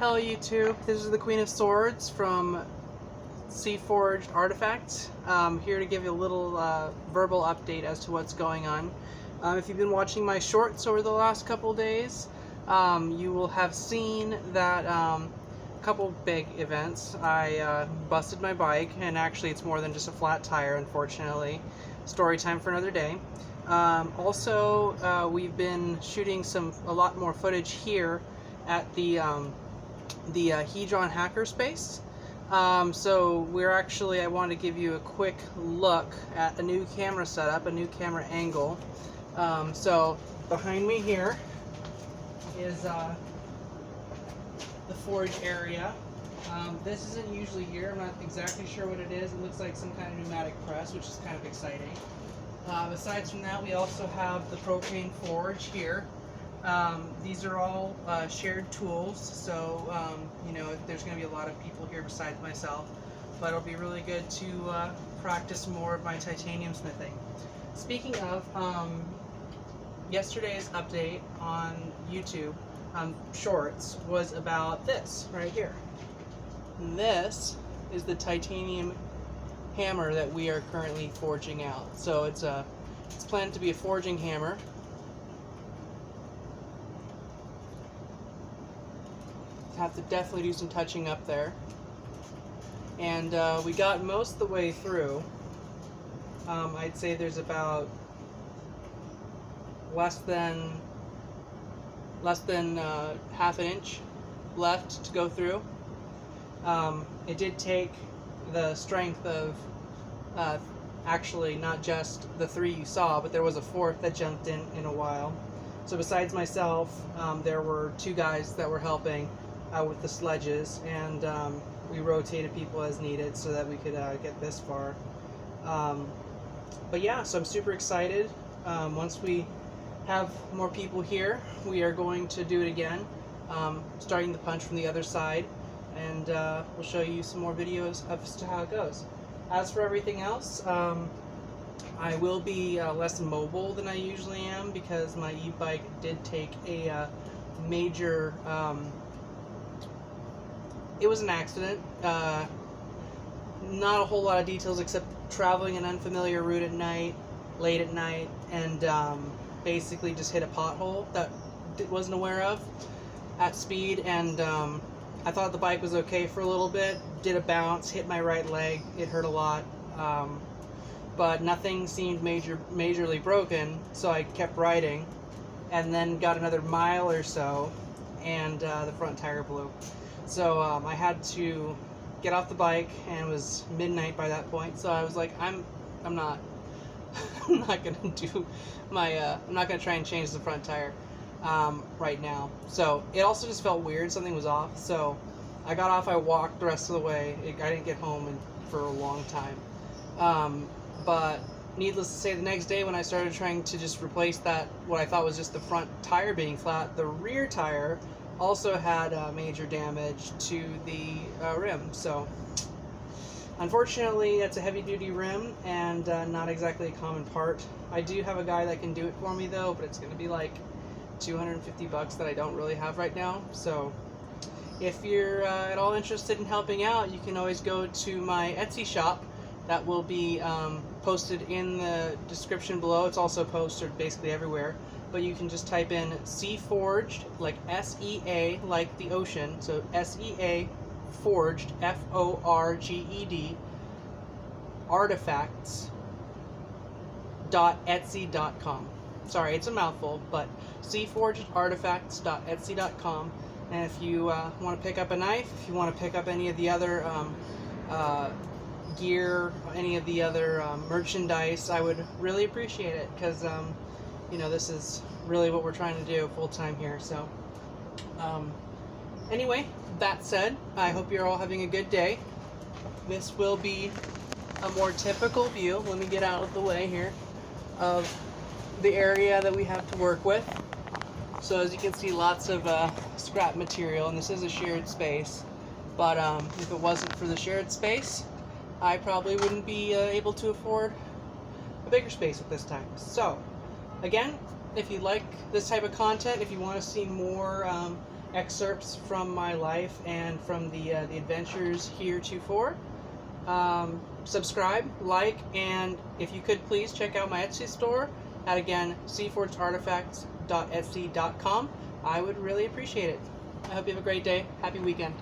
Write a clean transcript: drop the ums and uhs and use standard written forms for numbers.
Hello YouTube, this is the Queen of Swords from Forged Artifacts. Here to give you a little verbal update as to what's going on. If you've been watching my shorts over the last couple days, you will have seen that a couple big events. I busted my bike, and actually it's more than just a flat tire, unfortunately. Story time for another day. Also, we've been shooting a lot more footage here at the Hedron hackerspace. So I wanted to give you a quick look at a new camera setup, a new camera angle. So behind me here is the forge area. This isn't usually here. I'm not exactly sure what it is. It looks like some kind of pneumatic press, which is kind of exciting. Aside from that, we also have the propane forge here. These are all shared tools, so you know, there's going to be a lot of people here besides myself, but it'll be really good to practice more of my titanium smithing. Speaking of, yesterday's update on YouTube Shorts was about this right here. And this is the titanium hammer that we are currently forging out. So it's planned to be a forging hammer. Have to definitely do some touching up there, and we got most of the way through. I'd say there's about less than half an inch left to go through. It did take the strength of actually not just the three you saw, but there was a fourth that jumped in a while. So besides myself, there were two guys that were helping with the sledges, and we rotated people as needed so that we could get this far. But yeah, so I'm super excited. Once we have more people here, we are going to do it again, starting the punch from the other side, and we'll show you some more videos as to how it goes. As for everything else, I will be less mobile than I usually am because my e-bike did take a major it was an accident. Not a whole lot of details except traveling an unfamiliar route at night, late at night, and basically just hit a pothole that I wasn't aware of at speed, and I thought the bike was okay for a little bit, did a bounce, hit my right leg, it hurt a lot, but nothing seemed majorly broken, so I kept riding, and then got another mile or so, and the front tire blew. So I had to get off the bike, and it was midnight by that point. So I was like, I'm not gonna do my I'm not gonna try and change the front tire right now. So it also just felt weird. Something was off. So I got off. I walked the rest of the way. I didn't get home for a long time. But needless to say, the next day when I started trying to just replace that, what I thought was just the front tire being flat, the rear tire also had major damage to the rim. So unfortunately, that's a heavy-duty rim and not exactly a common part. I do have a guy that can do it for me though, but it's going to be like $250 that I don't really have right now. So if you're at all interested in helping out, you can always go to my Etsy shop. That will be posted in the description below. It's also posted basically everywhere. But you can just type in Forged, like S-E-A, like the ocean, so S-E-A, Forged, F-O-R-G-E-D, artifacts.etsy.com. Sorry, it's a mouthful, but forgedartifacts.etsy.com. And if you want to pick up a knife, if you want to pick up any of the other gear, any of the other merchandise, I would really appreciate it, because you know, this is really what we're trying to do full-time here. So anyway, that said, I hope you're all having a good day. This will be a more typical view, let me get out of the way here, of the area that we have to work with. So as you can see, lots of scrap material, and this is a shared space, but if it wasn't for the shared space, I probably wouldn't be able to afford a bigger space at this time. So again, if you like this type of content, if you want to see more excerpts from my life and from the adventures heretofore. Subscribe, like, and if you could please check out my Etsy store at, again, seaforgeartifacts.etsy.com. I would really appreciate it. I hope you have a great day. Happy weekend.